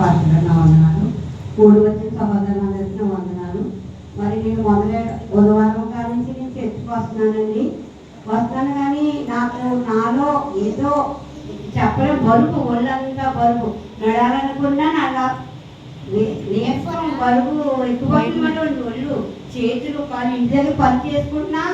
వందనాలు. కూడి వచ్చిన సహోదరులందరికీ వందనాలు. మరి నేను బుధవారం కాడ నుంచి నేను చర్చకు వస్తున్నానండి. వస్తాను కానీ నాకు నాలో ఏదో చెప్పలేం, బరువు, ఒళ్ళంతా బరువు. నడాలనుకున్నా అలా నీరసం, బరువు ఎక్కువైనటువంటి ఒళ్ళు, చేతులు, కాలు, ఇంటి దగ్గర పని చేసుకుంటున్నా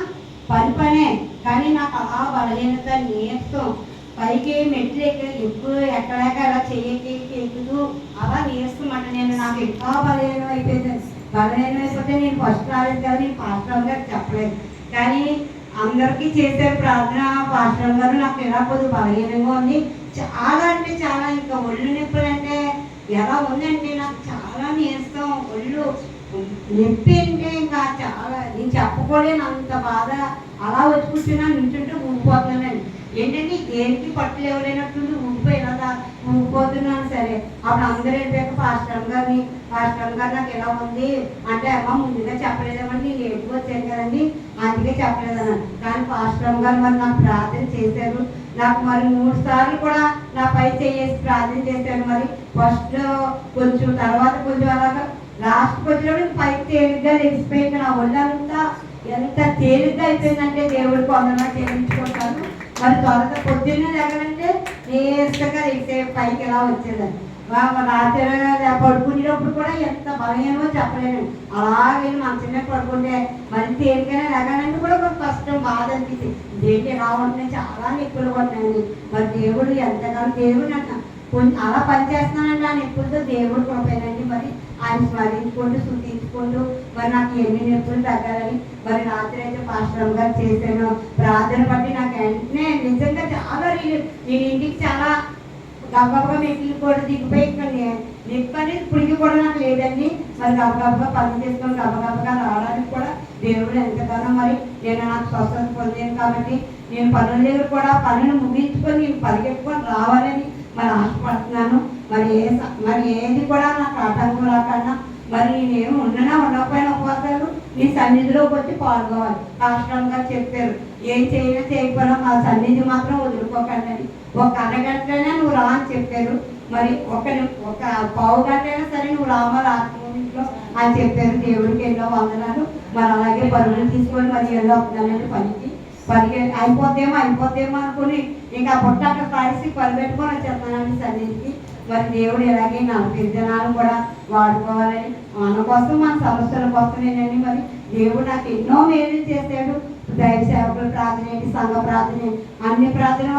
పనే. కానీ నాకు అలా బలహీనత, నీరసం, పైకి మెట్లు ఎక్కువ ఎక్కడాక అలా చేయకి ఎక్కుతూ అలా నీరసమాట. నాకు ఎక్కువ బలహీనం అయిపోయింది. బలహీనం అయిపోతే నేను ఫస్ట్ రాలేదు కదా, నేను పాస్టర్ గారు చెప్పలేదు. కానీ అందరికీ చేశారు ప్రార్థన. పాస్టర్ గారు నాకు ఎలా కొద్దిగా బలహీనంగా ఉంది, చాలా అంటే చాలా. ఇంకా ఒళ్ళు నొప్పులు అంటే ఎలా ఉందంటే నాకు చాలా నీరసం, ఒళ్ళు నొప్పి అంటే ఇంకా చాలా నేను చెప్పుకోలేను అంత బాధ. అలా వచ్చి కూర్చున్నా, నించుంటే ఊగిపోతున్నానండి. ఏంటంటే దేనికి పట్టులు ఎవరైనట్టుండి ఊగిపోయినదా ఊగిపోతున్నాను. సరే, అప్పుడు అందరూ వెళ్ళిపోయాక పాస్టర్ గారు నాకు ఎలా ఉంది అంటే, అమ్మ ముందుగా చెప్పలేదేమండి, నేను ఏడుకు వచ్చాను కదండి అందుకే చెప్పలేదన్నాను. కానీ పాస్టర్ గారు మరి నాకు ప్రార్థన చేశారు. నాకు మరి 3 సార్లు కూడా నా పై చేసి ప్రార్థన చేశాడు. మరి ఫస్ట్ కొంచెం, తర్వాత కొంచెం, అలాగా లాస్ట్కి వచ్చినప్పుడు పైకి తేలిగ్గా లేచిపోయింది. నా ఒళ్ళంతా ఎంత తేలిగ్గా అయిపోయిందంటే దేవుడికి వందనాలు చెల్లించుకుంటాను. మరి త్వరగా పొద్దున్నే లేకనంటే నీరసంగా లేచే పైకి ఎలా వచ్చేదాన్ని. రాత్రి పడుకునేటప్పుడు కూడా ఎంత బలహీనమో చెప్పలేను. అలాగే మంచమే పడుకుంటే మరి తేలికైనా లేకనంటే కూడా కొంచెం కష్టం, బాధ అనిపించింది. ఏంటి ఎలా ఉంటున్నాయి, చాలా నొప్పులు కొట్టాయండి. మరి దేవుడు ఎంతగానో దేవుడు అంట కొంచెం అలా పనిచేస్తున్నానంటే ఆ నొప్పులతో దేవుడు కృపేనండి. మరి ఆయన స్మరించుకుంటూ శుద్ధించుకుంటూ మరి నాకు ఎన్ని నొప్పులు తగ్గాలని మరి రాత్రి అయితే పాస్టర్ గారు చేశాను ప్రార్థన బట్టి నాకు వెంటనే నిజంగా చాలా నేను ఇంటికి చాలా గబగబగా మెట్లు కూడా దిగిపోయి ఇక్కడ నొప్పి అనేది ఇప్పటికి కూడా నాకు లేదండి. మరి గబగబగా పని చేసుకొని గబగబగా రావడానికి కూడా దేవుడు ఎంతగానో మరి నేను నాకు స్వస్థత పొందాను. కాబట్టి నేను పనుల దగ్గర కూడా పనులు ముగించుకొని నేను పరిగెట్టుకొని రావాలని మరి ఆశపడుతున్నాను. మరి ఏది కూడా నాకు ఆటంకం రాకుండా మరి నేనేమి ఉండకపోయినా ఉపవాసాలు నీ సన్నిధిలోకి వచ్చి పాల్గొవాలి. పాస్టర్గా చెప్పారు, ఏం చేయకపోయినా మా సన్నిధి మాత్రం వదులుకోకండి. ఒక అరగంటనే నువ్వు రా అని చెప్పారు. మరి ఒక పావు గంట అయినా సరే నువ్వు రావాలి ఆత్మీయంలో అని చెప్పారు. దేవుడికి ఎన్నో వందనాలు. మరి అలాగే బరువులు తీసుకొని మరి ఎన్నో వస్తున్నానండి పనికి. అయిపోతేమో అనుకుని ఇంకా పుట్ట అక్కడ కలిసి పరిగెట్టుకొని వచ్చేస్తానండి సన్నిధికి. మరి దేవుడు ఎలాగే 40 దినాలు కూడా వాడుకోవాలని, మన కోసం, మన సమస్యల కోసమేనండి. మరి దేవుడు నాకు ఎన్నో మేలు చేశాడు. దైవ సేవకులు ప్రార్థన ఏంటి, సంఘ ప్రార్థన, అన్ని ప్రార్థన